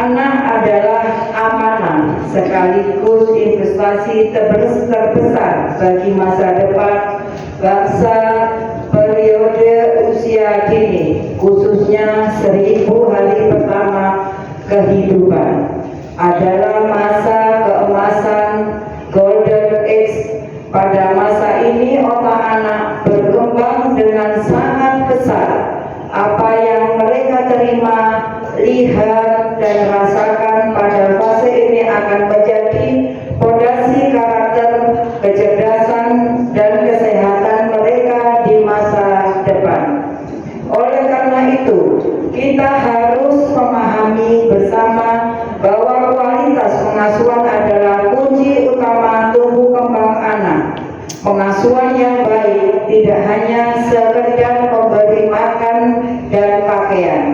Anak adalah amanah sekaligus investasi terbesar bagi masa depan bangsa periode usia dini, khususnya 1000 hari pertama kehidupan. Adalah masa keemasan Golden Age. Pada masa ini otak anak berkembang dengan sangat pesat. Apa yang mereka terima, lihat, dan rasakan pada fase ini akan menjadi fondasi karakter, kecerdasan, dan kesehatan mereka di masa depan. Oleh karena itu, kita harus memahami bersama bahwa kualitas pengasuhan adalah kunci utama tumbuh kembang anak. Pengasuhan yang baik tidak hanya sekedar memberi makan dan pakaian.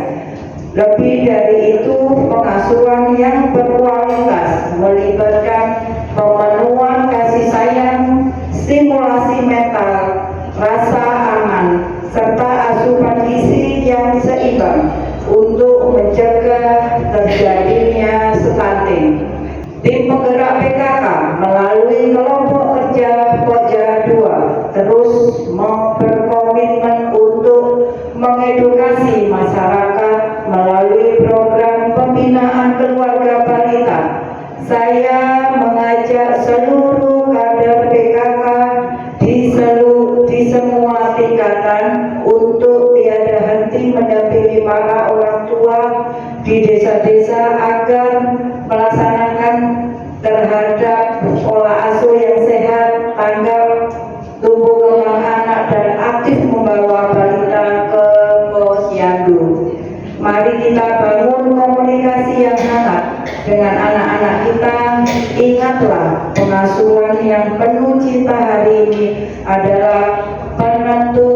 Lebih dari itu, pengasuhan yang berkualitas melibatkan pemenuhan kasih sayang, stimulasi mental, rasa aman, serta asupan gizi yang seimbang untuk mencegah terjadinya stunting. Tim penggerak PKK melalui kelompok kerja Pokja 2 terus berkomitmen untuk mengedukasi masyarakat melalui program pembinaan keluarga balita. Saya mengajak seluruh kader PKK di semua tingkatan untuk tiada henti mendampingi para orang tua di desa-desa agar melaksanakan terhadap pola asuh yang sehat, tanggap tumbuh kembang anak, dan aktif membawa balita ke posyandu. Mari kita bangun komunikasi yang hangat dengan anak-anak kita. Ingatlah, pengasuhan yang penuh cinta hari ini adalah penentu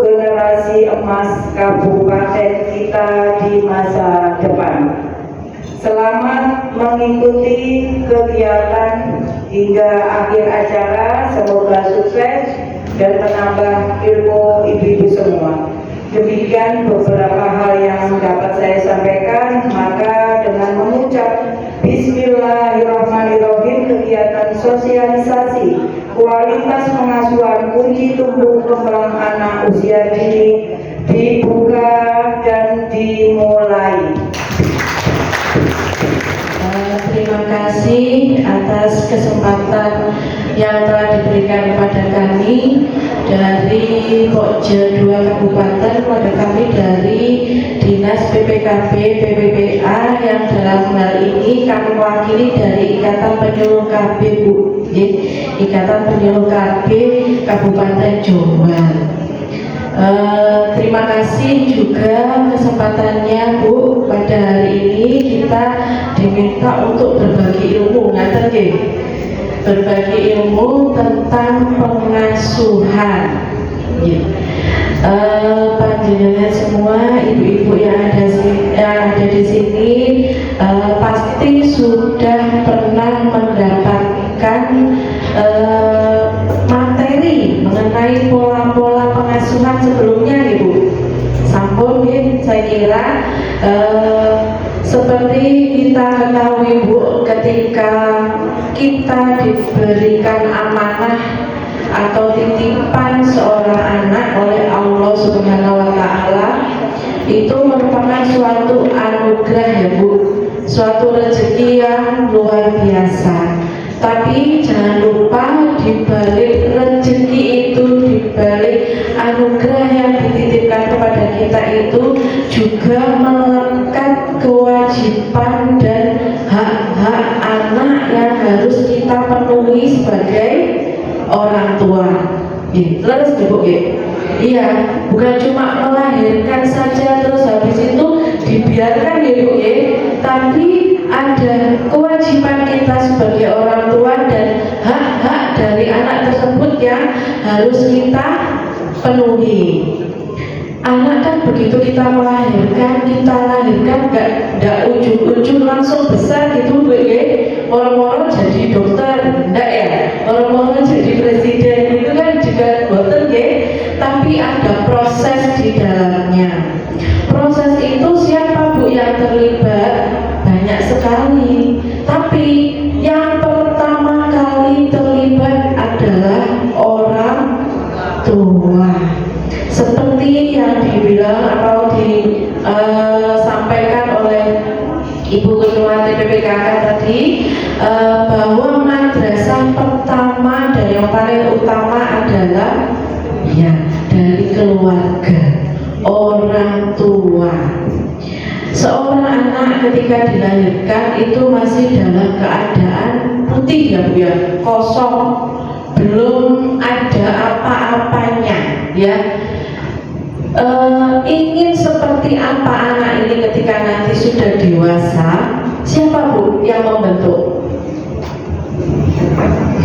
generasi emas kabupaten kita di masa depan. Selamat mengikuti kegiatan hingga akhir acara. Semoga sukses dan menambah ilmu ibu-ibu semua. Demikian beberapa hal yang dapat saya sampaikan. Maka dengan mengucap Bismillahirrahmanirrahim, kegiatan sosialisasi kualitas pengasuhan kunci tumbuh kembang anak usia dini dibuka dan dimulai. Terima kasih atas kesempatan yang telah diberikan kepada kami dari Pokja 2 Kabupaten, kepada kami dari Dinas PPKB PPPA yang dalam hal ini kami wakili dari Ikatan Penyuluh KB Bu, Ikatan Penyuluh KB Kabupaten Jombang. Terima kasih juga kesempatannya Bu. Pada hari ini kita diminta untuk berbagi ilmu, berbagi ilmu tentang pengasuhan. Panjenengan semua ibu-ibu yang ada di sini pasti sudah pernah mendapatkan materi mengenai pola-pola pengasuhan sebelumnya, Ibu. Sampun, saya kira seperti kita ketahui, Bu, ketika kita diberikan amanah atau titipan seorang anak oleh Allah Subhanahu wa Ta'ala, itu merupakan suatu anugerah, ya Bu, suatu rezeki yang luar biasa. Tapi jangan lupa, di balik rezeki itu, di balik anugerah yang dititipkan kepada kita itu juga melekat kewajiban dan hak-hak anak yang harus kita penuhi sebagai orang tua. Terus Ibu, iya, bukan cuma melahirkan saja terus habis itu dibiarkan, ya Bu, tapi ada kewajiban kita sebagai orang tua dan hak-hak dari anak tersebut yang harus kita penuhi. Anak kan begitu kita lahirkan nggak ujung-ujung langsung besar gitu, Bu, moro-moro jadi dokter, enggak ya, moro-moro jadi presiden, itu kan juga dokter, tapi ada proses di dalamnya. Proses itu siapa, Bu, yang terlibat? Banyak seperti yang dibilang atau disampaikan oleh Ibu Ketua TPPKK tadi, bahwa madrasah pertama dan yang paling utama adalah ya dari keluarga, orang tua. Seorang anak ketika dilahirkan itu masih dalam keadaan putih ya Bu ya, kosong, belum ada apa-apanya ya. Ingin seperti apa anak ini ketika nanti sudah dewasa? Siapa Bu yang membentuk?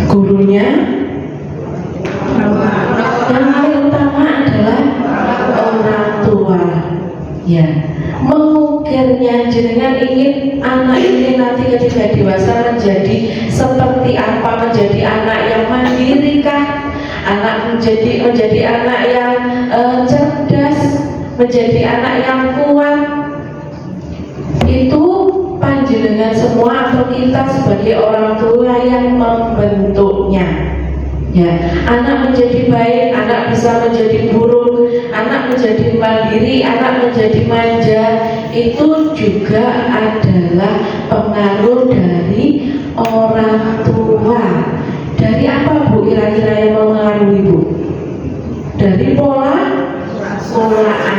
Gurunya? Yang paling utama adalah orang tua ya. Mengukirnya, jenengan ingin anak ini nanti ketika dewasa menjadi seperti apa? Menjadi anak yang mandiri kah? Anak menjadi anak yang cerdas, menjadi anak yang kuat. Itu panjenengan semua atau kita sebagai orang tua yang membentuknya. Ya, anak menjadi baik, anak bisa menjadi buruk, anak menjadi mandiri, anak menjadi manja, itu juga adalah pengaruh dari orang tua. Dari apa Bu kira-kira yang mempengaruhi Bu? Dari pola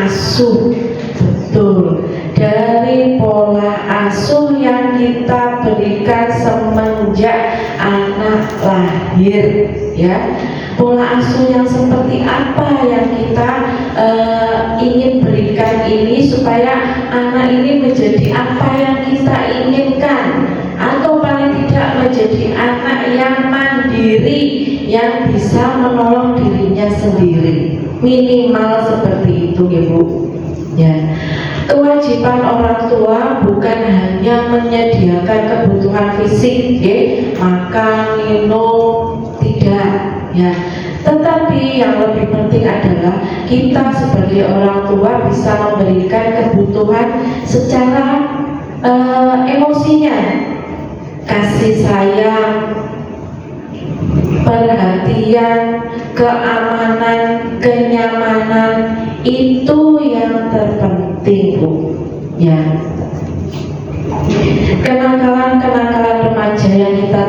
asuh, betul. Dari pola asuh yang kita berikan semenjak anak lahir, ya. Pola asuh yang seperti apa yang kita ingin berikan ini supaya anak ini menjadi apa yang kita inginkan, atau paling tidak menjadi anak yang mandiri, yang bisa menolong dirinya sendiri, minimal seperti itu ya Bu. Ya, kewajiban orang tua bukan hanya menyediakan kebutuhan fisik, makan, minum, tidak, ya. Tetapi yang lebih penting adalah kita sebagai orang tua bisa memberikan kebutuhan secara emosinya, kasih sayang, perhatian, keamanan, kenyamanan, itu yang terpenting Bu. Ya, kenakalan remaja yang kita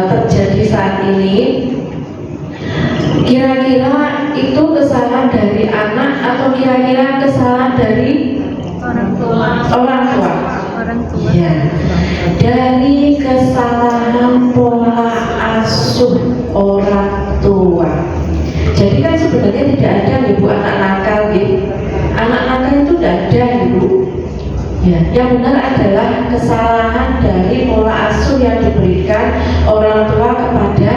terjadi saat ini, kira-kira itu kesalahan dari anak atau kira-kira kesalahan dari orang tua? Ya, dari kesalahan pola asuh orang tua. Jadi kan sebenarnya tidak ada ibu anak nakal gitu. Anak nakal itu tidak ada ibu. Ya, yang benar adalah kesalahan dari pola asuh yang diberikan orang tua kepada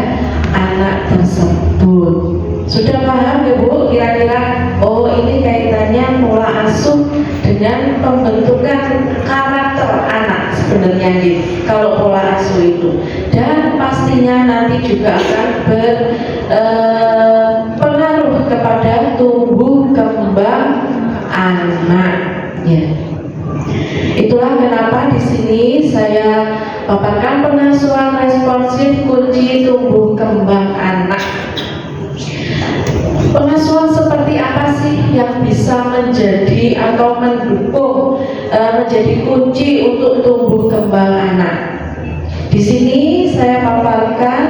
anak tersebut. Sudah paham ya Bu? Kira-kira oh ini kaitannya pola asuh dengan pembentukan karakter anak sebenarnya gitu. Kalau pola asuh itu, dan pastinya nanti juga akan berpengaruh kepada tumbuh kembang anak. Ya. Itulah kenapa di sini saya paparkan pengasuhan responsif kunci tumbuh kembang anak. Pengasuhan seperti apa sih yang bisa menjadi atau mendukung menjadi kunci untuk tumbuh kembang anak? Di sini saya paparkan,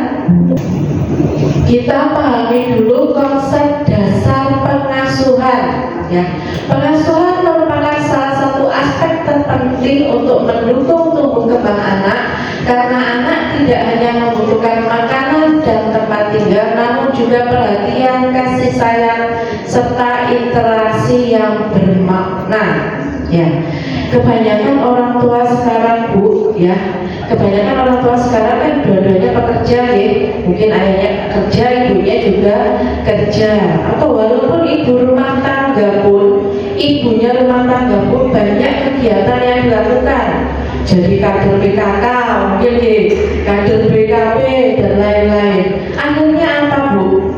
kita pahami dulu konsep dasar pengasuhan. Ya, pengasuhan merupakan salah satu aspek terpenting untuk mendukung tumbuh kembang anak, karena anak tidak hanya membutuhkan makanan dan tempat tinggal, namun juga perhatian, kasih sayang, serta interaksi yang bermakna. Ya, kebanyakan orang tua sekarang Bu, ya, kebanyakan orang tua sekarang kan dua-duanya pekerja ya, mungkin ayahnya kerja, ibunya juga kerja, atau walaupun ibu rumah tangga pun, ibunya rumah tangga pun banyak kegiatan yang dilakukan. Jadi kader PKK, mungkin kader BKB dan lain-lain. Akhirnya apa Bu?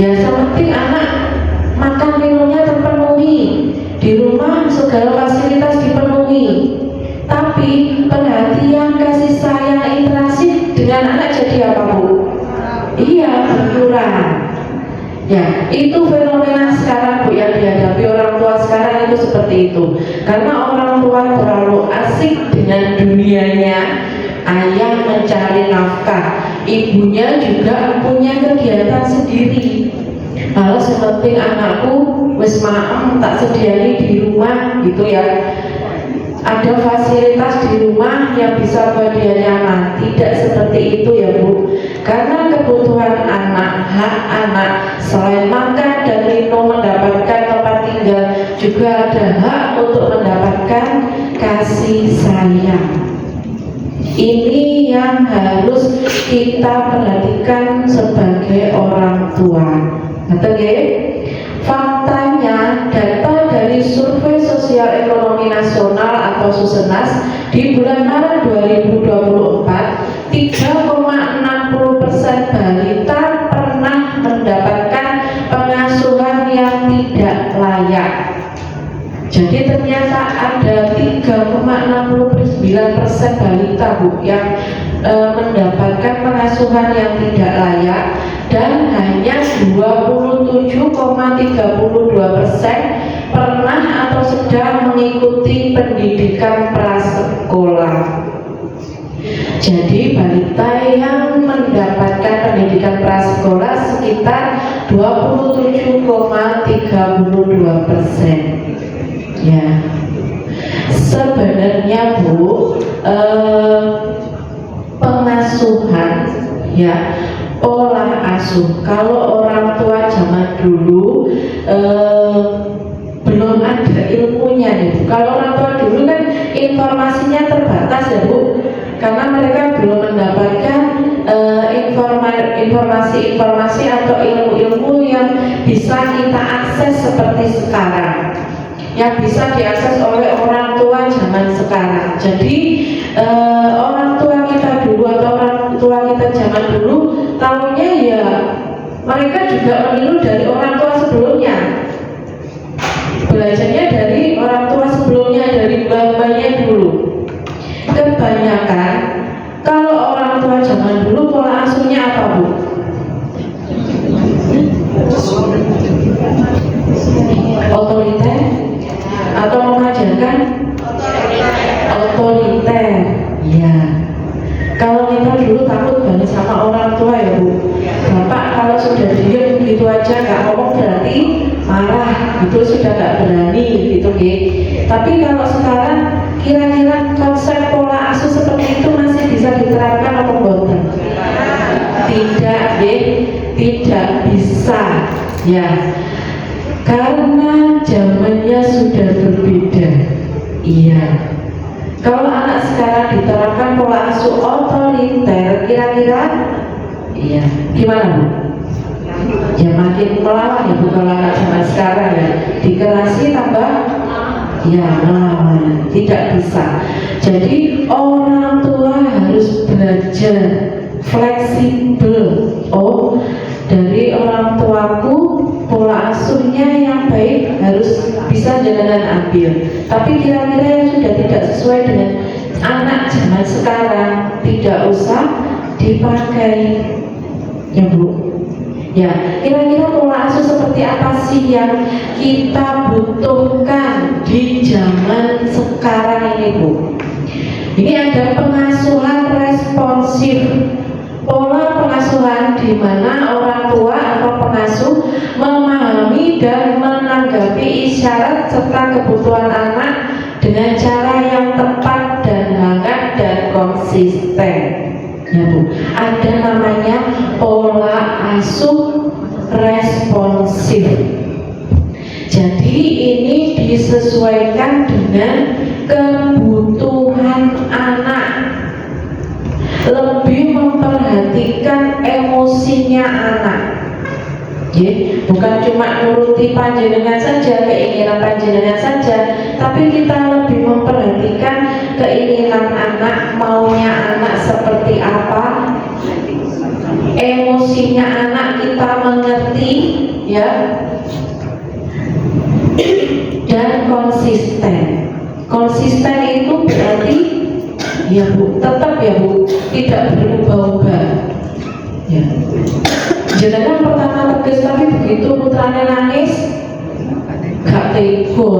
Ya seperti anak makan minumnya terpenuhi, di rumah segala fasilitas dipenuhi, tapi perhatian, kasih sayang, interaksi dengan anak jadi apa Bu? Iya, berkurang. Ya, itu fenomena sekarang Bu yang dihadapi orang tua sekarang itu seperti itu. Karena orang tua terlalu asik dengan dunianya, ayah mencari nafkah, ibunya juga punya kegiatan sendiri. Kalau sepenting anakku wis maem tak sediani di rumah gitu ya. Ada fasilitas di rumah yang bisa buat dia nyaman. Tidak seperti itu ya Bu. Karena kebutuhan anak, hak anak selain makan dan minum, mendapatkan tempat tinggal, juga ada hak untuk mendapatkan kasih sayang. Ini yang harus kita perhatikan sebagai orang tua. Betul ya? Faktanya, data dari Survei Sosial Ekonomi Nasional atau Susenas di bulan Maret 2024, 3,60% balita pernah mendapatkan pengasuhan yang tidak layak. Jadi ternyata ada 3,69% balita Bu yang mendapatkan pengasuhan yang tidak layak, dan hanya 27,32% pernah atau sedang mengikuti pendidikan prasekolah. Jadi balita yang mendapatkan pendidikan prasekolah sekitar 27,32%. Ya, sebenarnya Bu, pengasuhan ya, pola asuh, kalau orang tua zaman dulu belum ada ilmunya nih Bu. Kalau orang tua dulu kan informasinya terbatas ya Bu, karena mereka belum mendapatkan informasi-informasi atau ilmu-ilmu yang bisa kita akses seperti sekarang, yang bisa diakses oleh orang tua zaman sekarang. Jadi orang tua kita dulu atau orang tua kita zaman dulu tahunya ya mereka juga meniru dari orang tua sebelumnya, belajarnya dari orang tua sebelumnya, dari mbah-mbahnya dulu. Kebanyakan kalau orang tua zaman dulu pola asuhnya apa Bu? Otoriter atau mengajarkan otoriter. Ya, kalau kita dulu takut banget sama orang tua ya Bu. Bapak kalau sudah diem gitu aja nggak ngomong berarti marah, itu sudah nggak berani gitu gitu. Tapi kalau sekarang kira-kira konsep pola asuh seperti itu masih bisa diterapkan atau boten? Tidak, tidak bisa ya. Karena zamannya sudah berbeda. Iya. Kalau anak sekarang diterapkan pola asuh otoriter, kira-kira iya, gimana Bu? Ya makin melawan ya Bu kalau anak zaman sekarang ya. Dikerasi tambah ya melawan, tidak bisa. Jadi orang tua harus belajar fleksibel. Oh, dari orang tuaku pola asuhnya yang baik harus bisa jalanan ambil. Tapi kira-kira yang sudah tidak sesuai dengan anak zaman sekarang tidak usah dipakai ya Bu. Ya, kira-kira pola asuh seperti apa sih yang kita butuhkan di zaman sekarang ini Bu? Ini ada pengasuhan responsif. Pola pengasuhan di mana orang tua atau pengasuh memahami dan menanggapi isyarat serta kebutuhan anak dengan cara yang tepat dan hangat dan konsisten. Ya Bu, ada namanya pola asuh responsif. Jadi ini disesuaikan dengan kebutuhan anak, lebih memperhatikan emosinya anak. Bukan cuma nuruti panjenengan saja, keinginan panjenengan saja, tapi kita lebih memperhatikan keinginan anak, maunya anak seperti apa, emosinya anak kita mengerti ya, dan konsisten. Konsisten itu berarti ya Bu, tetap ya Bu, tidak berubah-ubah ya. Jenengan pertama tegas tapi begitu putranya nangis, gak tega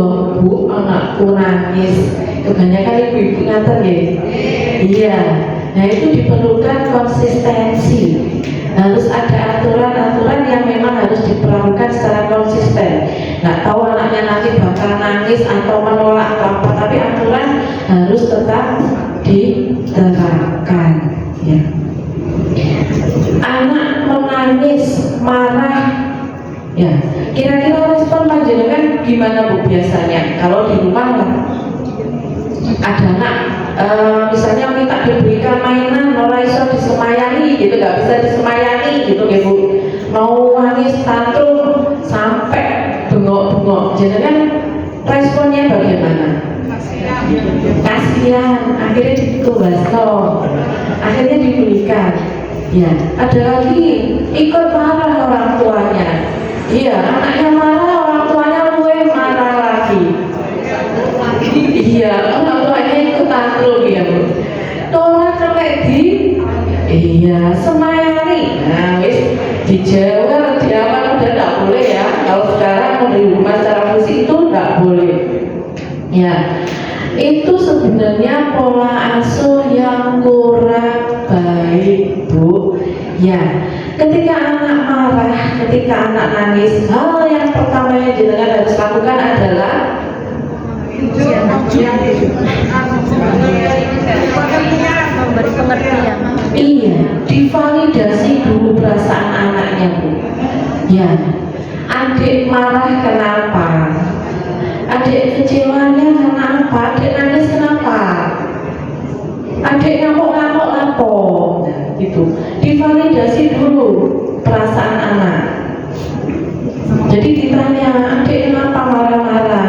bu, anakku nangis. Kebanyakan ibu-ibu ngatain ya. Iya. Nah itu diperlukan konsistensi. Harus ada aturan-aturan yang memang harus diperlakukan secara konsisten. Nggak tahu anaknya nanti bakal nangis atau menolak atau apa, tapi aturan harus tetap diterapkan. Ya. Anak menangis, marah, ya. Kira-kira respon panjenengan gimana bu biasanya? Kalau di rumah ada anak misalnya minta diberikan mainan ora iso disemayani gitu, nggak bisa disemayani gitu ya bu, mau nangis tantrum sampai bengok-bengok, jenengan responnya bagaimana? Kasihan, akhirnya ditugasno, akhirnya diberikan. Ya, ada lagi ikut marah orang tuanya. Iya, anaknya marah, orang tuanya luwe marah lagi. Iya, orang tuanya ikut tantrum ya bu. Tolak sampai di, iya semayani. Nah, wis dijawab di awal udah tidak boleh ya. Kalau sekarang mau di rumah secara fisik itu tidak boleh. Ya, itu sebenarnya pola asuh yang kurang baik bu. Ya, ketika anak marah, ketika anak nangis, hal yang pertama yang jenengan harus lakukan adalah memberi pengertian. iya, divalidasi dulu perasaan anaknya bu. Ya, adik marah kenapa? Adik kecewanya kenapa? Adik nangis kenapa? Adik ngamuk-ngamuk apa? Gitu. Divalidasi dulu perasaan anak. Jadi ditanya, adik kenapa marah-marah?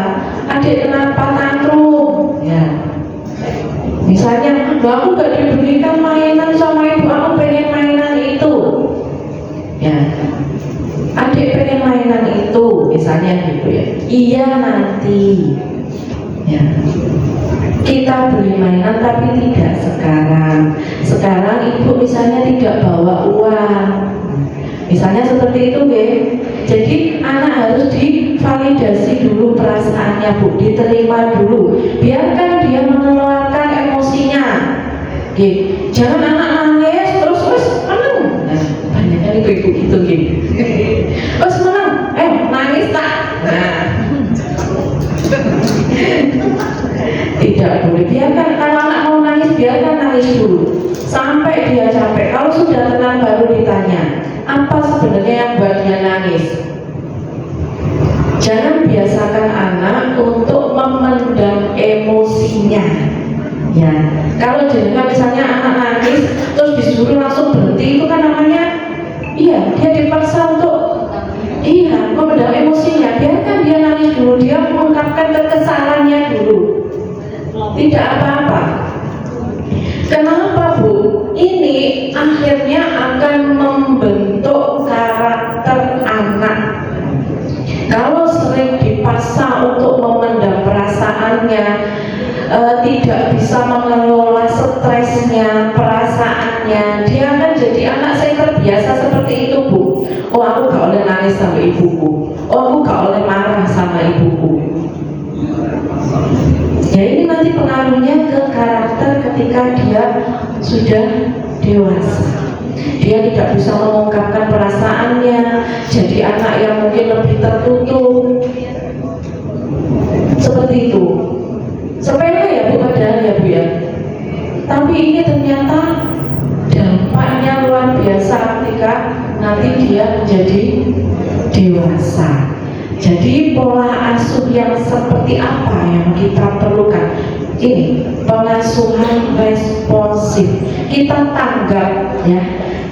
Adik kenapa tantrum? Ya. Misalnya, aku gak diberikan mainan sama ibu, aku pengen mainan itu. Ya. Adik pengen mainan itu, misalnya gitu ya. Iya nanti. Ya. Kita beli mainan tapi tidak sekarang. Sekarang ibu misalnya tidak bawa uang. Misalnya seperti itu ya. Jadi anak harus divalidasi dulu perasaannya bu, diterima dulu. Biarkan dia mengeluarkan emosinya. Oke. Jangan anak nangis terus menang. Nah, banyak kan ibu-ibu gitu gitu. Terus menang, nangis tak? Nah. Tidak boleh, biarkan kalau anak mau nangis, biarkan nangis dulu sampai dia capek. Kalau sudah tenang baru ditanya, apa sebenarnya yang buat dia nangis? Jangan biasakan anak untuk memendam emosinya. Ya, kalau jenengan misalnya anak nangis terus disuruh langsung berhenti, itu kan namanya, iya, dia dipaksa untuk memendam emosinya. Biarkan dia nangis dulu, dia mengungkapkan kekesalannya dulu. Tidak apa-apa. Kenapa bu? Ini akhirnya akan membentuk karakter anak. Kalau sering dipaksa untuk memendam perasaannya, tidak bisa mengelola stresnya, perasaannya, dia akan jadi anak saya terbiasa seperti itu bu. Oh aku gak boleh nangis sama ibuku. Oh aku gak boleh marah sama ibuku. Ya ini nanti pengaruhnya ke karakter ketika dia sudah dewasa. Dia tidak bisa mengungkapkan perasaannya, jadi anak yang mungkin lebih tertutup. Seperti itu. Sepele ya bu padahal ya bu ya. Tapi ini ternyata dampaknya luar biasa ketika nanti dia menjadi dewasa. Jadi pola asuh yang seperti apa yang kita perlukan? Ini pengasuhan responsif. Kita tanggap ya,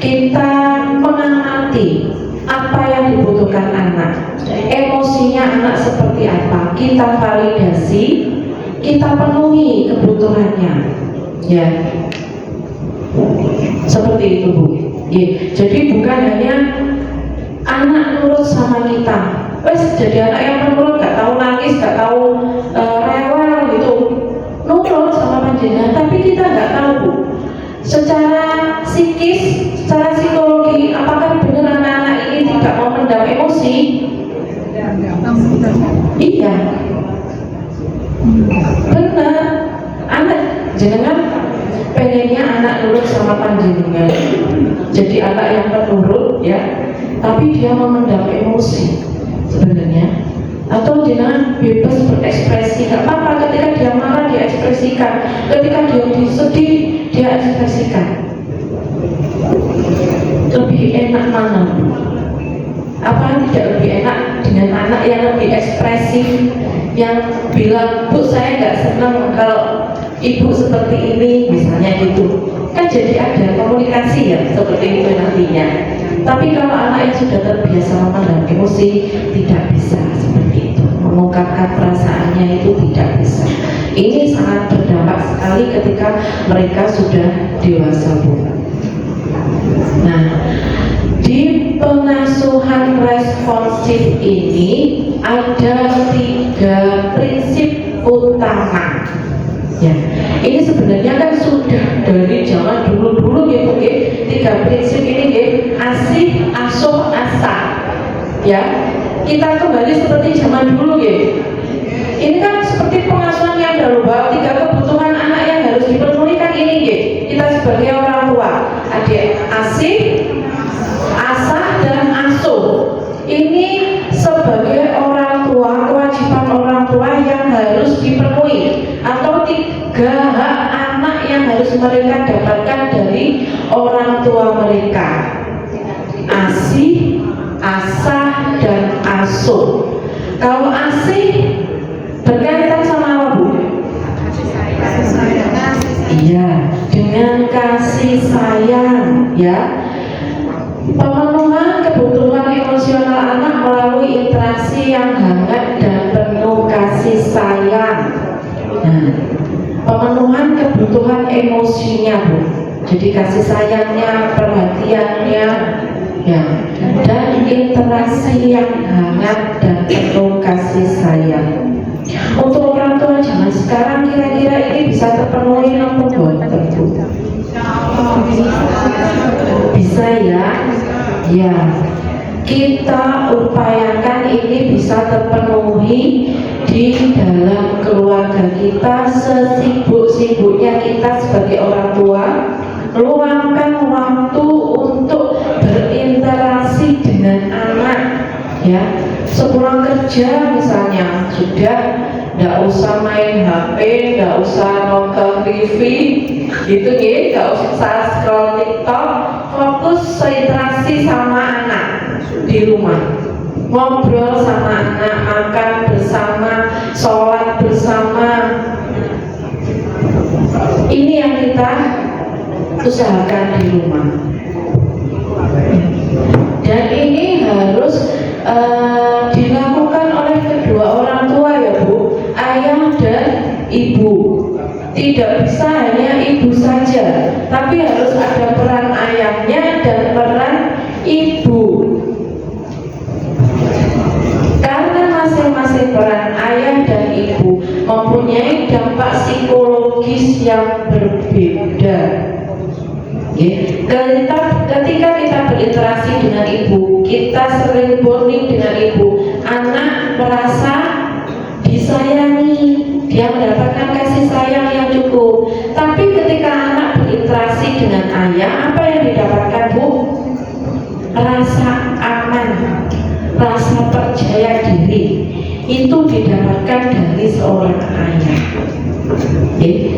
kita mengamati apa yang dibutuhkan anak, emosinya anak seperti apa, kita validasi, kita penuhi kebutuhannya ya, seperti itu bu. Ya, jadi bukan hanya anak nurut sama kita. Jadi anak yang menurut, gak tahu nangis, gak tahu rewel gitu, nurut sama panjenengan, tapi kita gak tahu secara psikis, secara psikologi apakah benar anak-anak Iya, benar. Anak jenengan pengennya anak nurut sama panjenengan, jadi anak yang penurut ya, tapi dia memendam emosi sebenarnya. Atau jenengan bebas berekspresi, nggak apa-apa. Ketika dia marah dia ekspresikan, ketika dia sedih dia ekspresikan. Lebih enak mana? Apa tidak lebih enak dengan anak yang lebih ekspresif, yang bilang, "Bu, saya nggak senang kalau ibu seperti ini," misalnya gitu. Kan jadi ada komunikasi ya seperti itu nantinya. Tapi kalau anak yang sudah terbiasa memendam emosi, tidak bisa seperti itu, mengungkapkan perasaannya itu tidak bisa. Ini sangat berdampak sekali ketika mereka sudah dewasa, Bu. Nah, di pengasuhan responsif ini ada 3 prinsip utama. Ya, ini sebenarnya kan sudah dari zaman dulu ya, Bu. 3 prinsip ini ya, asih, asuh, asah. Ya, kita kembali seperti zaman dulu ya. Ini kan seperti pengasuhan yang dahulu, bahwa 3 kebutuhan anak yang harus dipenuhi kan ini ya. Kita sebagai orang tua, ada asih, asah, dan asuh. Ini sebagai orang tua, kewajiban orang tua yang harus dipenuhi, atau 3 hak anak yang harus mereka dapatkan dari orang tua mereka: asih, asah, dan asuh. Kalau asih berkaitan sama apa, Bu? Iya, dengan kasih sayang ya. Pemenuhan kebutuhan emosional anak melalui interaksi yang hangat dan penuh kasih sayang. Nah, pemenuhan kebutuhan emosinya, Bu. Jadi kasih sayangnya, perhatiannya, ya, dan interaksi yang hangat dan penuh kasih sayang. Untuk orang tua zaman sekarang kira-kira ini bisa terpenuhi apa boten, Bu? Bisa ya? Ya, kita upayakan ini bisa terpenuhi di dalam keluarga kita. Sesibuk-sibuknya kita sebagai orang tua, luangkan waktu untuk berinteraksi dengan anak ya. Sepulang kerja misalnya, sudah nggak usah main HP, nggak usah nonton TV gitu ya, nggak usah scroll TikTok, fokus interaksi sama anak di rumah, ngobrol sama anak, makan bersama, sholat bersama. Ini yang kita usahakan di rumah, dan ini harus dilakukan oleh kedua orang tua ya, Bu, ayah dan ibu. Tidak bisa hanya ibu saja, tapi harus ada peran ayahnya dan peran ibu. Karena masing-masing peran ayah dan ibu mempunyai dampak psikologis yang berbeda. Ketika kita berinteraksi dengan ibu, kita sering bonding dengan ibu, anak merasa disayangi, dia mendapatkan kasih sayang yang cukup. Tapi ketika anak berinteraksi dengan ayah, apa yang didapatkan, Bu? Rasa aman, rasa percaya diri. Itu didapatkan dari seorang ayah.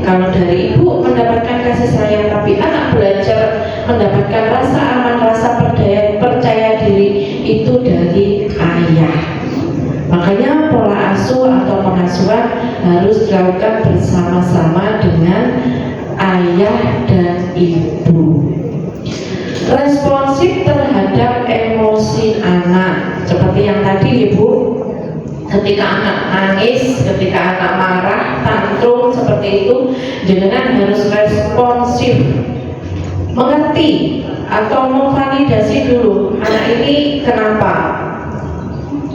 Kalau dari ibu mendapatkan kasih sayang, tapi anak belajar mendapatkan rasa aman, rasa percaya diri, itu dari ayah. Makanya pola asuh atau pengasuhan harus dilakukan bersama-sama dengan ayah dan ibu. Responsif terhadap emosi anak, seperti yang tadi Ibu, ketika anak nangis, ketika anak marah, tantrum seperti itu, jenengan harus responsif, mengerti atau memvalidasi dulu anak ini kenapa,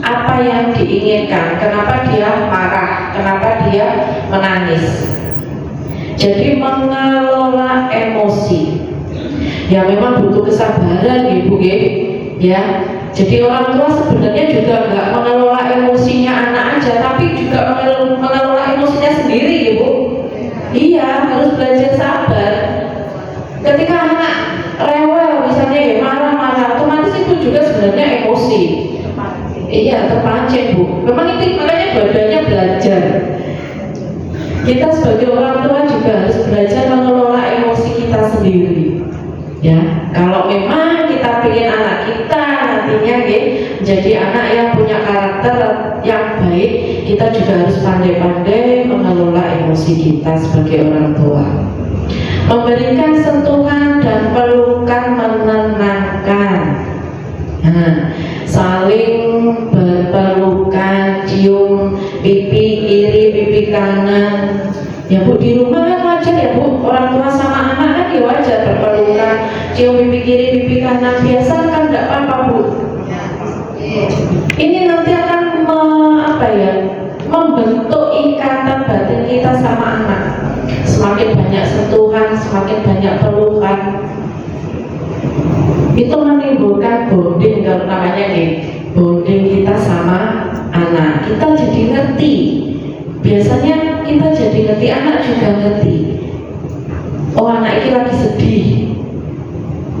apa yang diinginkan, kenapa dia marah, kenapa dia menangis. Jadi mengelola emosi ya memang butuh kesabaran Ibu ya. Jadi orang tua sebenarnya juga nggak mengelola nggak terpancing Bu. Memang itu makanya dua-duanya belajar. Kita sebagai orang tua juga harus belajar mengelola emosi kita sendiri. Ya, kalau memang kita ingin anak kita nantinya jadi anak yang punya karakter yang baik, kita juga harus pandai-pandai mengelola emosi kita sebagai orang tua. Memberikan sentuhan dan pelukan menenangkan. Nah, saling berpelukan, cium pipi kiri, pipi kanan. Ya Bu, di rumah kan wajar ya Bu, orang tua sama anak kan ya wajar berpelukan, cium pipi kiri, pipi kanan, biasa kan tidak apa-apa Bu. Ini nanti akan membentuk ikatan batin kita sama anak. Semakin banyak sentuhan, semakin banyak pelukan, itu menimbulkan bonding, kalau namanya bonding kita sama anak. Kita jadi ngerti. Biasanya kita jadi ngerti, anak juga ngerti. Oh, anak ini lagi sedih.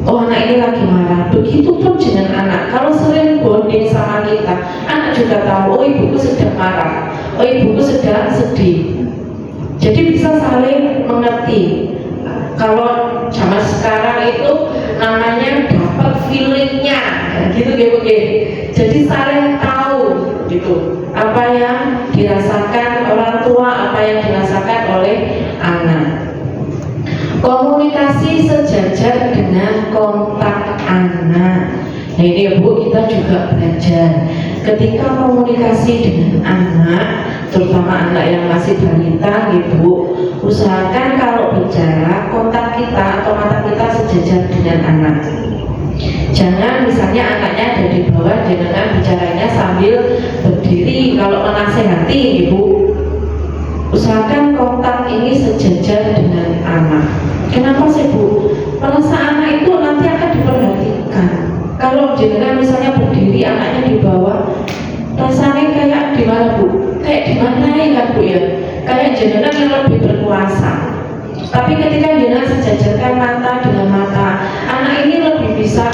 Oh, anak ini lagi marah. Begitupun dengan anak. Kalau sering bonding sama kita, anak juga tahu, oh ibuku sedang marah, oh ibuku sedang sedih. Jadi bisa saling mengerti. Kalau zaman sekarang itu namanya dapat feelingnya, gitu. Jadi saling tahu gitu apa yang dirasakan orang tua, apa yang dirasakan oleh anak. Komunikasi sejajar dengan kontak anak. Nah ini ya Bu, kita juga belajar ketika komunikasi dengan anak, terutama anak yang masih balita, Ibu, usahakan kalau bicara kontak kita atau mata kita sejajar dengan anak. Jangan misalnya anaknya ada di bawah, jangan bicaranya sambil berdiri. Kalau menasehati Ibu, usahakan kontak ini sejajar dengan anak. Kenapa sih Bu? Perasaan anak itu nanti akan diperhatikan. Kalau jenengan misalnya berdiri, anaknya di bawah, rasanya kayak di mana Bu? Kayak di mana ya Bu ya? Kayak jenengan yang lebih berkuasa. Tapi ketika jenengan sejajarkan mata dengan mata, anak ini lebih bisa,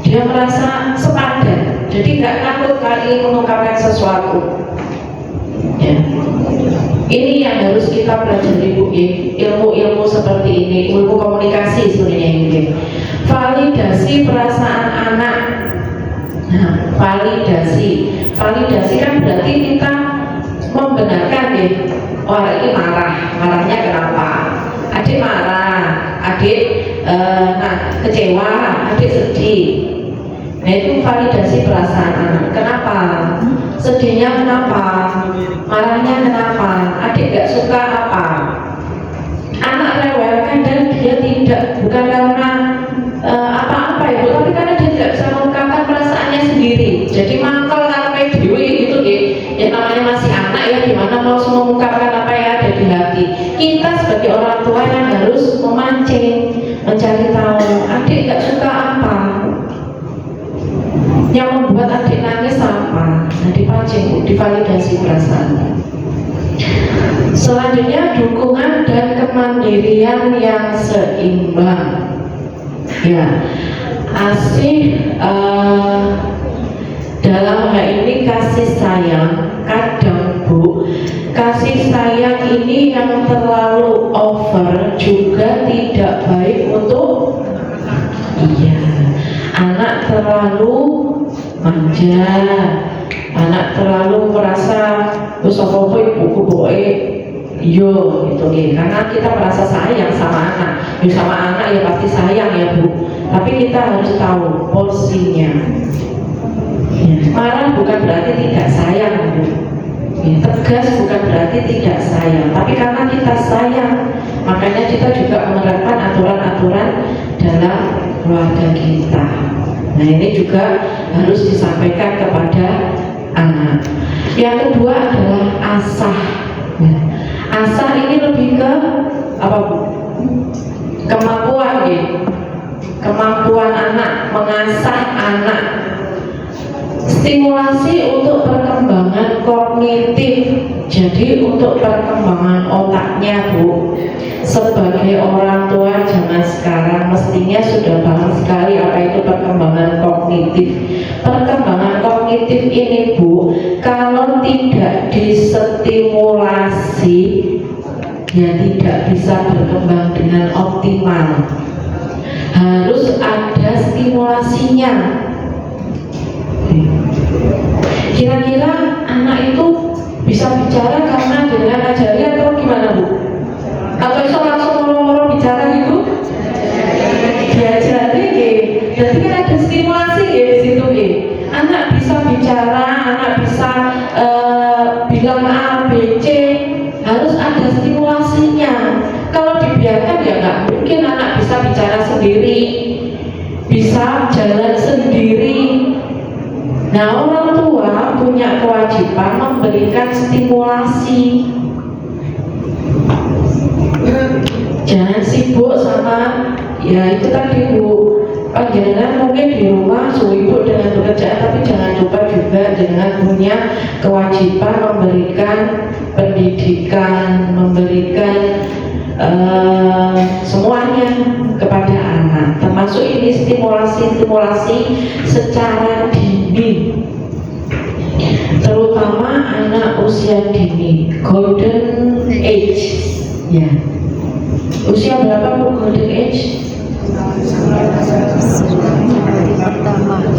dia merasa sepadan. Jadi nggak takut kali mengungkapkan sesuatu. Ya. Ini yang harus kita pelajari Bu, ilmu-ilmu seperti ini, ilmu komunikasi sebenarnya ini. Validasi perasaan anak. Nah, validasi kan berarti kita membenarkan oh ini marahnya kenapa? Adik marah, adik kecewa, adik sedih. Nah itu validasi perasaan anak. Kenapa? Sedihnya kenapa? Marahnya kenapa? Adik gak suka apa? Anak rewel kadang dia bukan karena apa-apa itu, tapi karena dia tidak bisa mengungkapkan perasaannya sendiri. Jadi mangkel sampai dewi gitu ya namanya masih anak ya, gimana mau mengungkapkan apa yang ada di hati. Kita sebagai orang tua yang harus memancing, mencari tahu adik gak suka apa, yang membuat adik nangis apa. Nah dipancing, divalidasi perasaannya. Selanjutnya dukungan dan kemandirian yang seimbang. Ya, dalam hal ini kasih sayang, kadang Bu, kasih sayang ini yang terlalu over juga tidak baik untuk anak terlalu manja, anak terlalu merasa apa ibuku boe gitu karena kita merasa sayang sama anak. Sama anak ya pasti sayang ya Bu, tapi kita harus tahu porsinya. Marah bukan berarti tidak sayang Bu. Tegas bukan berarti tidak sayang, tapi karena kita sayang, makanya kita juga menerapkan aturan-aturan dalam keluarga kita. Nah ini juga harus disampaikan kepada anak. Yang kedua adalah asah. Asah ini lebih ke apa Bu? Kemampuan anak, mengasah anak. Stimulasi untuk perkembangan kognitif. Jadi untuk perkembangan otaknya Bu, sebagai orang tua zaman sekarang mestinya sudah paham sekali apa itu perkembangan kognitif. Perkembangan kognitif kognitif ini Bu, kalau tidak distimulasi ya tidak bisa berkembang dengan optimal. Harus ada stimulasinya. Kira-kira anak itu bisa bicara karena dengan ajari atau gimana Bu? Atau itu langsung ngomong-ngomong bicara gitu? Diajari gitu. Jadi kan ada stimulasi ya di situ gitu. Anak bisa bicara, anak bisa bilang A, B, C, harus ada stimulasinya. Kalau dibiarkan ya nggak mungkin anak bisa bicara sendiri, bisa jalan sendiri. Nah, orang tua punya kewajiban memberikan stimulasi. Jangan sibuk sama ya itu tadi Bu. Panjenengan mungkin di rumah sibuk dengan pekerjaan, tapi jangan lupa juga dengan punya kewajiban memberikan pendidikan, memberikan semuanya kepada anak, termasuk ini stimulasi secara dini, terutama anak usia dini, golden age ya. Usia berapa Bu golden age?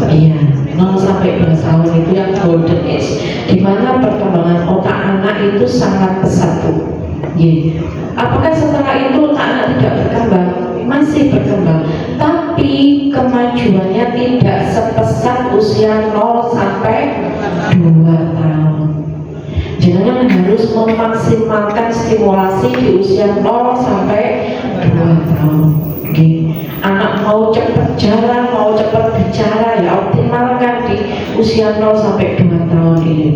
Iya, 0 sampai 2 tahun itu yang golden age, di mana perkembangan otak anak itu sangat pesat Bu. Yeah. Apakah setelah itu otak anak tidak berkembang? Masih berkembang, tapi kemajuannya tidak sepesat usia 0 sampai 2 tahun. Jangan harus memaksimalkan stimulasi di usia 0 sampai 2 tahun. Okay. Anak mau cepat jalan, mau cepat bicara, ya optimalkan di usia 0 sampai 2 tahun ini.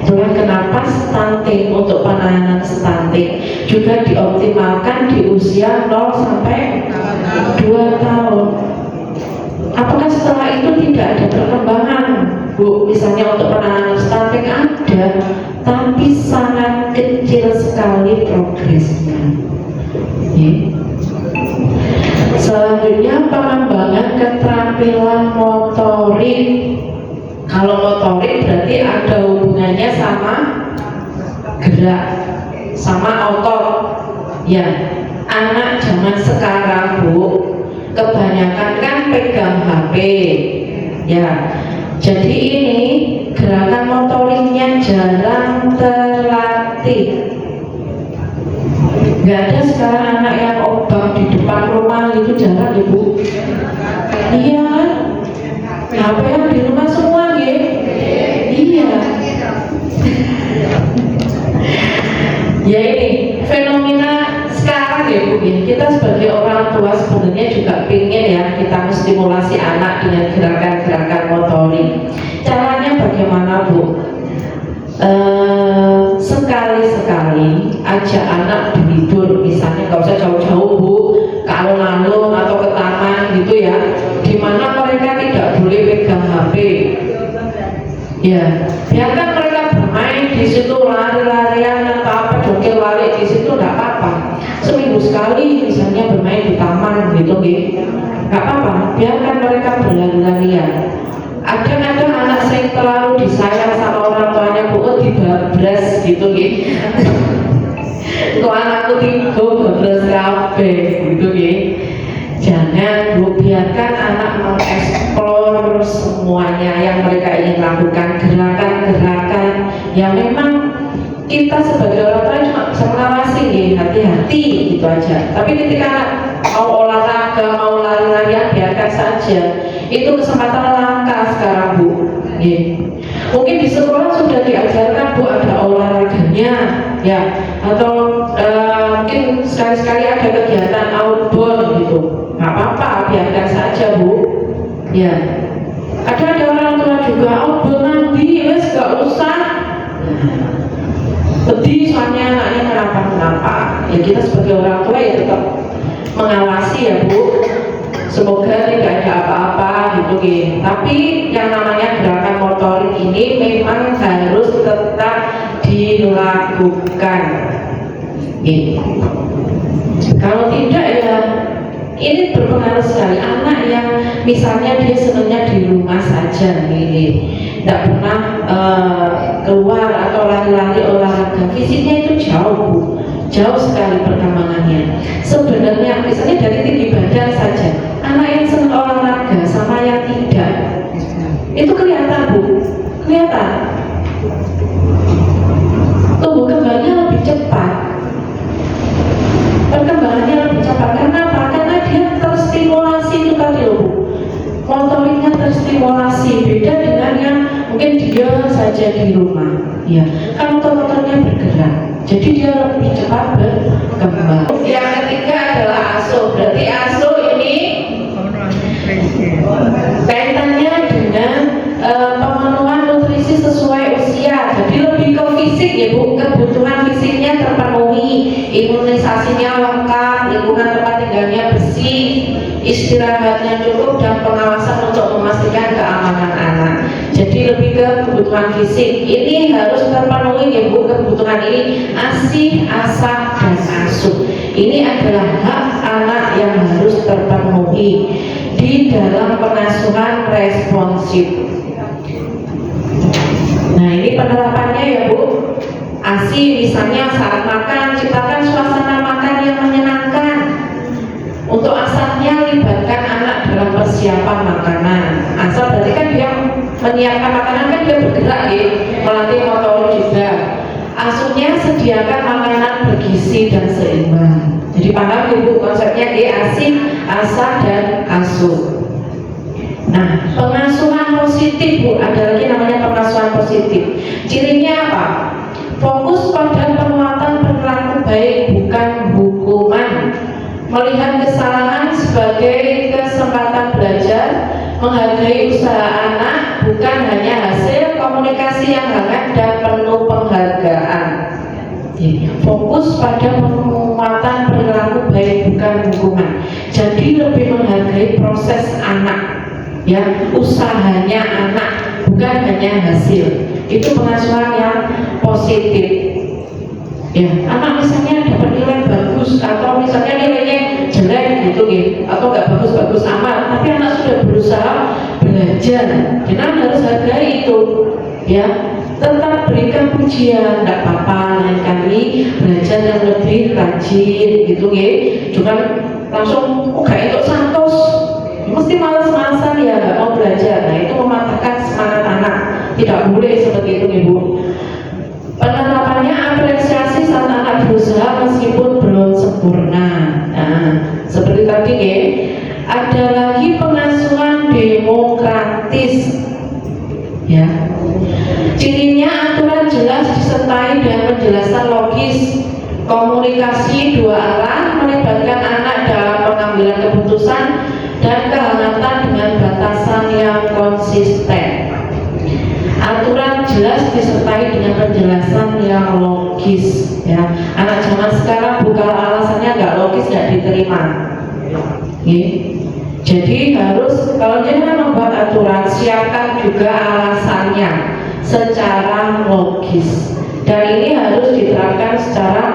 Itulah kenapa stunting, untuk penanganan stunting juga dioptimalkan di usia 0 sampai 2 tahun. Apakah setelah itu tidak ada perkembangan Bu? Misalnya untuk penanganan stunting ada, tapi sangat kecil sekali progresnya. Selanjutnya pengembangan keterampilan motorik. Kalau motorik berarti ada hubungannya sama gerak, sama otot. Ya, anak zaman sekarang Bu, kebanyakan kan pegang HP. Ya, jadi ini gerakan motoriknya jarang terlatih. Gak ada sekarang anak yang obak di depan rumah itu, jarang ya Bu. Iya kan? HP yang di rumah semua ya. Iya. Ya ini fenomena sekarang ya Bu ya. Kita sebagai orang tua sebenarnya juga pengen ya kita menstimulasi anak dengan gerakan-gerakan motorik. Caranya bagaimana Bu? Sekali-sekali ajak anak tidur, misalnya nggak usah jauh-jauh Bu, ke alun-alun atau ke taman gitu ya, di mana mereka tidak boleh pegang HP. Ya, biarkan mereka bermain di situ, lari-larian atau apa, joget lari di situ, nggak apa-apa. Seminggu sekali misalnya bermain di taman gitu, nggak apa-apa. Biarkan mereka berlari-larian. Ada anak yang terlalu disayang sama orang tuanya Bu, dibabras gitu Kalau anakku tiga babras kabeh gitu Jangan Bu, biarkan anak mengeksplor semuanya yang mereka ingin lakukan, gerakan-gerakan yang memang kita sebagai orang tua cuma bisa mengawasi hati-hati gitu aja. Tapi ketika anak mau olahraga, mau lari-larian, biarkan saja. Itu kesempatan langka sekarang Bu. Mungkin di sekolah sudah diajarkan Bu, ada olahraganya ya, atau mungkin sekali-sekali ada kegiatan outdoor gitu. Nggak apa-apa, biarkan saja Bu. Ya, ada orang tua juga outdoor nanti, wes nggak usah. Pedih soalnya anaknya kenapa-kenapa. Ya kita sebagai orang tua ya tetap mengawasi ya Bu. Semoga tidak ada apa-apa gitu Tapi yang namanya gerakan motorik ini memang harus tetap dilakukan. Kalau tidak ya ini berpengaruh sekali. Anak yang misalnya dia senangnya di rumah saja tidak pernah keluar atau lari-lari olahraga, fisiknya itu jauh Bu, jauh sekali perkembangannya. Sebenarnya misalnya dari tinggi badan saja, anak yang senang olahraga sama yang tidak, itu kelihatan Bu, kelihatan tumbuh kembangnya lebih cepat, perkembangannya lebih cepat. Kenapa? Karena dia terstimulasi itu tadi loh Bu, motoriknya terstimulasi, beda dengan yang mungkin dia saja di rumah ya, kan motornya bergerak, jadi dia lebih cepat berkembang. Yang ketiga adalah asuh. Berarti asuh ini kaitannya dengan pemenuhan nutrisi sesuai usia, jadi lebih ke fisik ya Bu, kebutuhan fisiknya terpenuhi, imunisasinya lengkap, lingkungan tempat tinggalnya bersih, istirahatnya cukup, dan pengawasan untuk memastikan keamanan anak. Jadi lebih ke kebutuhan fisik ini harus terpenuhi ya Bu, kebutuhan ini ASI, ASA, dan asuh. Ini adalah hak anak yang harus terpenuhi di dalam pengasuhan responsif. Nah ini penerapannya ya Bu. ASI misalnya saat makan, ciptakan suasana makan yang menyenangkan. Untuk asapnya libatkan anak dalam persiapan makanan. Asal berarti kan dia menyiapkan makanan, kan dia bergerak ya, melatih motorik juga. Asuhnya sediakan makanan bergizi dan seimbang. Jadi paham ya Bu konsepnya di ASI, ASA, dan asuh. Nah pengasuhan positif Bu, ada lagi namanya pengasuhan positif. Cirinya apa? Fokus pada penguatan perilaku baik, bukan hukuman. Melihat kesalahan sebagai kesempatan belajar, menghargai usaha anak, bukan hanya hasil komunikasi yang hangat dan penuh penghargaan. Fokus pada penguatan perilaku baik, bukan hukuman. Jadi lebih menghargai proses anak, ya, usahanya anak, bukan hanya hasil. Itu pengasuhan yang positif. Ya, anak misalnya dapat nilai bagus atau misalnya nilainya jelek gitu ya, atau nggak bagus-bagus amat, tapi anak sudah berusaha belajar, kita harus hargai itu, ya. Tetap berikan pujian, nggak apa-apa, lain kali belajar yang lebih rajin gitu ya. Jangan langsung kayak itu santos, mesti malas-malasan ya, nggak mau belajar. Nah itu mematahkan semangat anak, tidak boleh seperti itu Ibu. Penerapannya apresiasi saat anak berusaha meskipun belum sempurna. Nah, seperti tadi ya, ada lagi pengasuhan demokratis. Ya, cirinya aturan jelas disertai dengan penjelasan logis, komunikasi dua arah, melibatkan anak dalam pengambilan keputusan, dan kehangatan dengan batasan yang konsisten. Aturan jelas disertai dengan penjelasan yang logis, ya. Anak zaman sekarang bukan alasannya nggak logis, nggak diterima. Jadi harus, kalau jangan membuat aturan, siapkan juga alasannya secara logis, dan ini harus diterapkan secara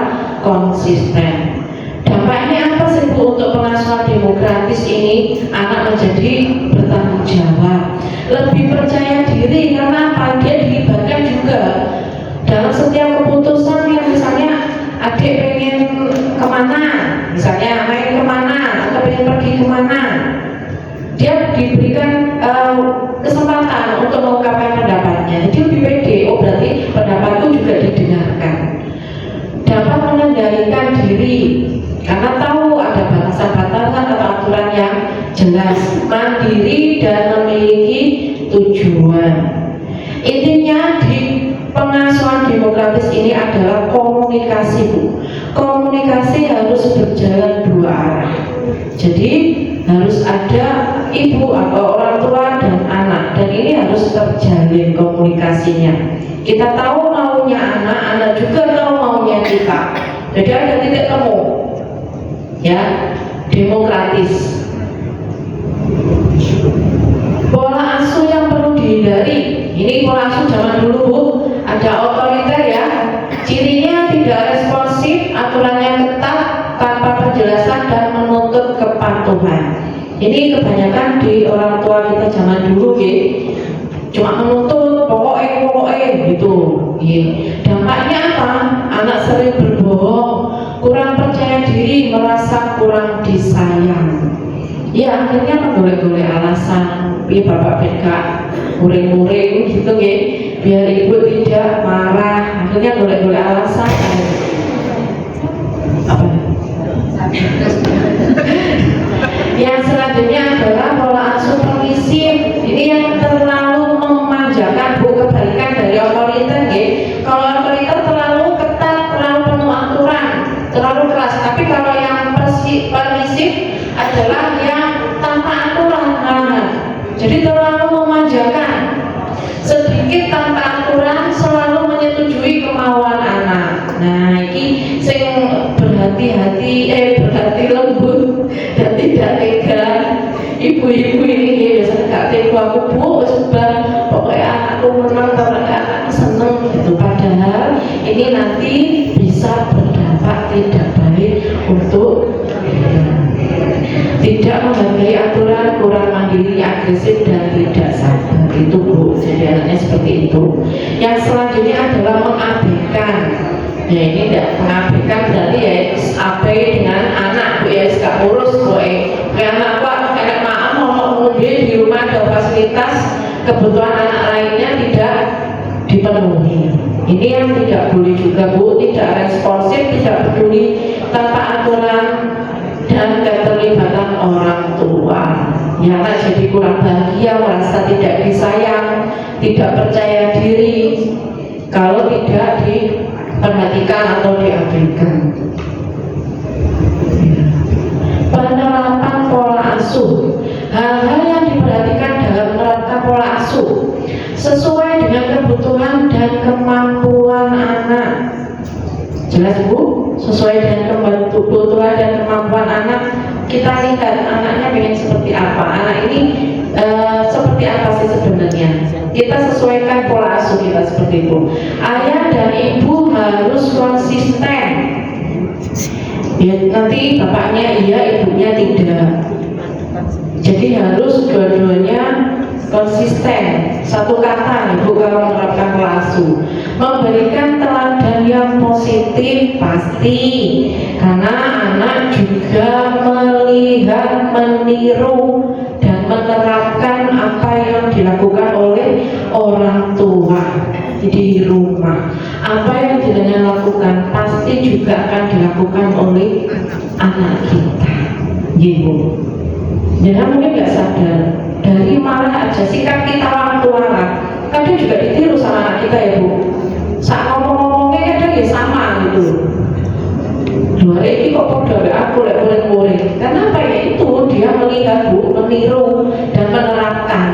konsisten. Dampaknya apa sih Bu untuk pengasuhan demokratis ini? Anak menjadi bertanggung jawab, lebih percaya diri, karena apa? Dia dilibatkan juga dalam setiap keputusan. Yang misalnya adik pengen kemana, misalnya main kemana atau pengen pergi kemana, dia diberikan kesempatan untuk mengungkapkan pendapatnya. Jadi lebih pede, oh berarti pendapatku juga didengarkan. Dapat mengendalikan diri karena tahu ada batasan-batasan atau aturan yang jelas, mandiri dan memiliki tujuan. Intinya di pengasuhan demokratis ini adalah komunikasi Bu. Komunikasi harus berjalan dua arah. Jadi harus ada ibu atau orang tua dan anak, dan ini harus terjalin komunikasinya. Kita tahu maunya anak, anak juga tahu maunya kita. Jadi ada titik temu, ya, demokratis. Pola asuh yang perlu dihindari, ini pola asuh zaman dulu Bu, ada otoriter ya, cirinya tidak responsif, aturannya ketat, tanpa penjelasan dan menuntut kepatuhan. Ini kebanyakan di orang tua kita zaman dulu ya, cuma menuntut itu. Dampaknya apa? Anak sering berbohong, kurang percaya diri, merasa kurang disayang. Ya akhirnya menggolek-golek alasan. Bapak BK muring-muring gitu ya, biar ibu tidak marah. Akhirnya golek-golek alasan. Apa? Yang selanjutnya adalah pola asuh permisif. Ini yang terlalu memanjakan, Bu, kebalikan dari otoriter ya. Kalau otoriter terlalu ketat, terlalu penuh aturan, terlalu keras. Tapi kalau yang permisif adalah yang tanpa aturan. Jadi terlalu memanjakan, sedikit tanpa aturan, selalu menyetujui kemauan anak. Nah, ini sing berhati-hati, berhati lembut dan tidak tega. Ibu-ibu ini biasanya gak tega, aku Bu, sebab pokoknya anakku menang, anakku seneng gitu. Padahal ini nanti bisa berdampak tidak baik untuk tidak menghargai aturan, kurang mandiri, agresif dan tidak sabar. Itu Bu, jadi anaknya seperti itu. Yang selanjutnya adalah mengabaikan. Ya ini tidak mengabaikan berarti ya abai dengan anak Bu ya, gak urus Bu ya. Anak Pak kayak maaf mau ngombe di rumah ada fasilitas, kebutuhan anak lainnya tidak dipenuhi. Ini yang tidak boleh juga Bu, tidak responsif, tidak peduli, tanpa aturan dan keterlibatan orang tua. Ya anak jadi kurang bahagia, merasa tidak disayang, tidak percaya diri kalau tidak diperhatikan atau diabaikan. Penerapan pola asuh. Hal-hal yang diperhatikan dalam menerapkan pola asuh sesuai dengan kebutuhan dan kemampuan anak. Jelas Bu? Sesuai dengan kebutuhan dan kemampuan anak. Kita lihat anaknya pengen seperti apa, anak ini seperti apa sih sebenarnya. Kita sesuaikan pola asuh kita seperti itu. Ayah dan ibu harus konsisten. Ya, nanti bapaknya iya, ibunya tidak. Jadi harus dua-duanya konsisten. Satu kata ibu kalau menerapkan pola asuh, memberikan teladan yang positif pasti, karena anak juga melihat, meniru dan menerapkan apa yang dilakukan oleh orang tua di rumah. Apa yang jenengan lakukan pasti juga akan dilakukan oleh anak kita. Ibu, jangan mungkin nggak sadar dari marah aja sikap kita waktu marah kadang juga ditiru sama anak kita ya Bu. Saat ngomong-ngomongnya kadang ya sama gitu. Dua ini kok podo aku lek murid-murid. Karena apa ya itu dia melihat Bu, meniru dan menerapkan.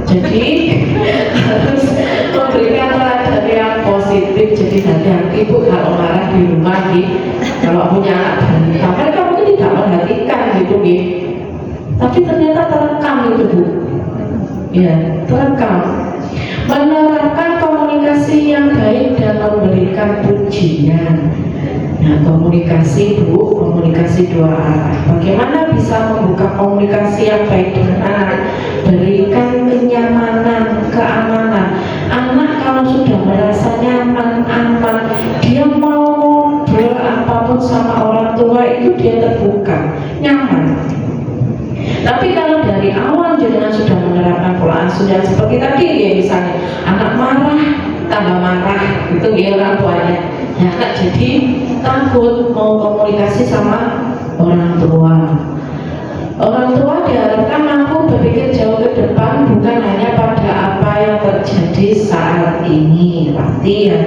Jadi harus memberikan teladan yang positif. Jadi hati-hati Bu kalau marah di rumah gitu. Kalau punya anak balita, mereka mungkin tidak perhatikan gitu gitu. Tapi ternyata terekam itu Bu. Ya, terekam. Menerapkan komunikasi yang baik dan memberikan pujian. Nah, komunikasi Bu, komunikasi dua arah. Bagaimana bisa membuka komunikasi yang baik dengan anak? Berikan kenyamanan, keamanan. Anak kalau sudah merasa nyaman, aman, dia mau ngobrol apapun sama orang tua itu dia terbuka, nyaman. Tapi kalau dari awal jenengan sudah menerapkan pola asuh yang seperti tadi ya, misalnya anak marah tambah marah itu ya orang tuanya, ya anak jadi takut mau komunikasi sama orang tua. Orang tua diharapkan mampu berpikir jauh ke depan, bukan hanya pada apa yang terjadi saat ini. Pasti ya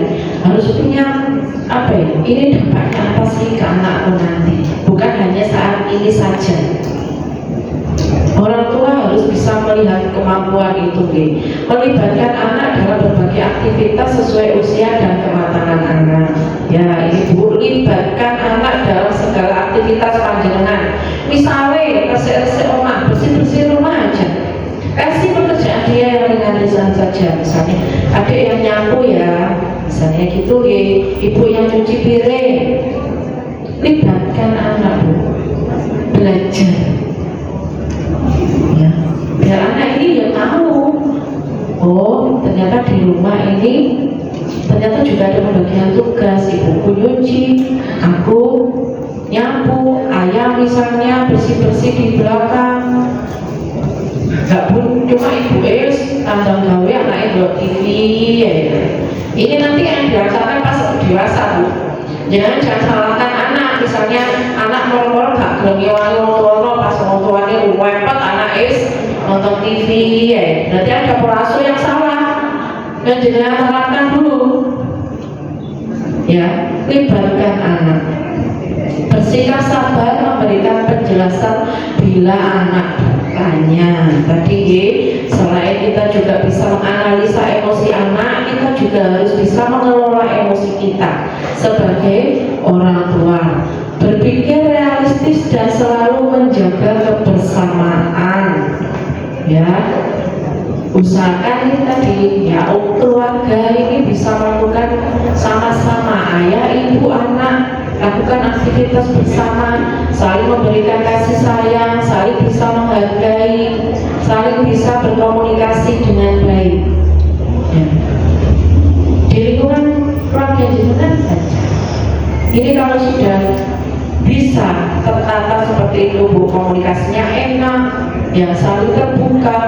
harus punya apa ya, ini dampaknya apa sih ke anakku nanti, bukan hanya saat ini saja. Orang tua harus bisa melihat kemampuan itu, melibatkan anak dalam berbagai aktivitas sesuai usia dan kematangan anak. Ya, ini Bu, libatkan anak dalam segala aktivitas panjenengan. Misalnya, bersih-bersih rumah, bersih-bersih rumah aja. Kasih pekerjaan dia yang ringan-ringan saja. Misalnya, adik yang nyapu ya, misalnya gitu, ibu yang cuci piring. Libatkan anak Bu, belajar. Ya, biar anak ini ya tahu, oh ternyata di rumah ini ternyata juga ada pembagian tugas. Ibuku nyuci, aku nyapu, ayah misalnya bersih-bersih di belakang. Gak pun cuma ibu tandang gawe anaknya buat TV ya. Ini nanti yang dirasakan pas dewasa Bu. Jangan salahkan anak, misalnya anak moro-moro gak gelem ngewangi pas orang tuanya wepet anak nonton TV ya. Nanti ada pengasuh yang salah. Dan jangan salahkan dulu. Ya, libatkan anak. Bersikap sabar memberikan penjelasan bila anak bertanya. Tadi selain kita juga bisa menganalisa emosi anak, kita juga harus bisa mengelola emosi kita sebagai orang tua. Berpikir realistis dan selalu menjaga kebersamaan. Ya, usahakan ini tadi ya keluarga ini bisa melakukan sama-sama, ayah, ibu, anak lakukan aktivitas bersama, saling memberikan kasih sayang, saling bisa menghargai, saling bisa berkomunikasi dengan baik ya. Di lingkungan keluarga jenengan saja ini kalau sudah bisa tertata seperti itu Bu, komunikasinya enak ya, saling terbuka,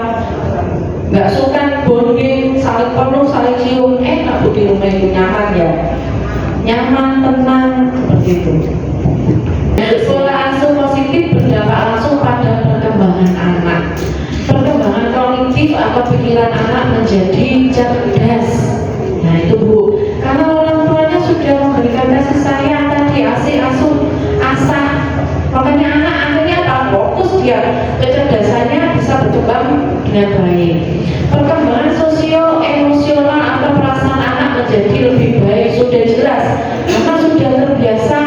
nggak suka bonding, saling penuh, saling cium, enak Bu, di rumah itu nyaman ya, nyaman, tenang, seperti itu. Pola asuh positif berdampak langsung pada perkembangan anak. Perkembangan kognitif atau pikiran anak menjadi cerdas. Nah itu Bu, karena orang tuanya sudah memberikan kasih sayang tadi, asuh, asah, makanya anak akhirnya tak fokus, dia kecerdasannya bisa berkembang dengan baik. Perkembangan sosio emosional atau perasaan anak menjadi lebih baik sudah jelas, karena sudah terbiasa,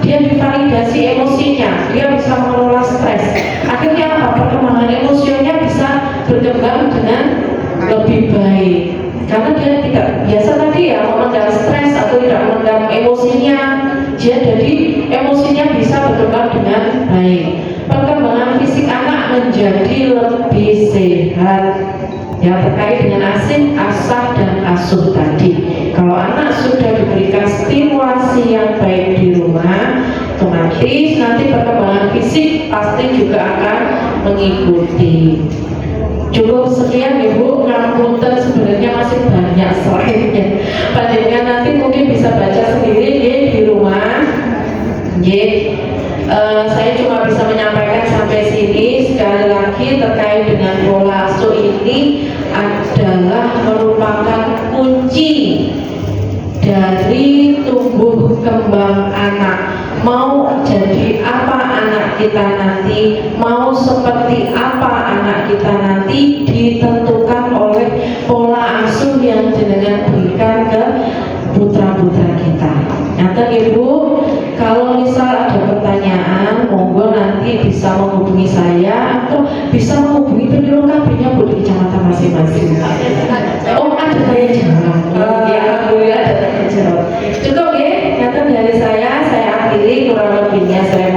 dia divalidasi emosinya, dia bisa mengelola stres. Akhirnya apa? Perkembangan emosinya bisa berkembang dengan lebih baik, karena dia tidak biasa tadi ya memendam stres atau tidak memendam emosinya, dia jadi emosinya bisa berkembang dengan baik. Perkembangan fisik anak menjadi lebih sehat ya, terkait dengan asah dan asuh tadi. Kalau anak sudah diberikan stimulasi yang baik di rumah, otomatis nanti perkembangan fisik pasti juga akan mengikuti. Cukup sekian Ibu, ngapunten sebenarnya masih banyak slide-nya. Panjenengan nanti mungkin bisa baca sendiri ya di rumah. Saya cuma bisa menyampaikan sampai sini. Sekali lagi terkait dengan pola asuh ini adalah merupakan kunci dari tumbuh kembang anak. Mau jadi apa anak kita nanti, mau seperti apa anak kita nanti, ditentukan oleh pola asuh yang jenengan berikan ke putra-putra kita. Nanti Ibu, kalau misal ada pertanyaan, monggo nanti bisa menghubungi saya atau bisa menghubungi penyuluh KB-nya Bu di kecamatan masing-masing. Oh, ada tanya jawab. Ya, alhamdulillah ada tanya jawab. Cukup ya, nyata dari saya akhiri, kurang lebihnya saya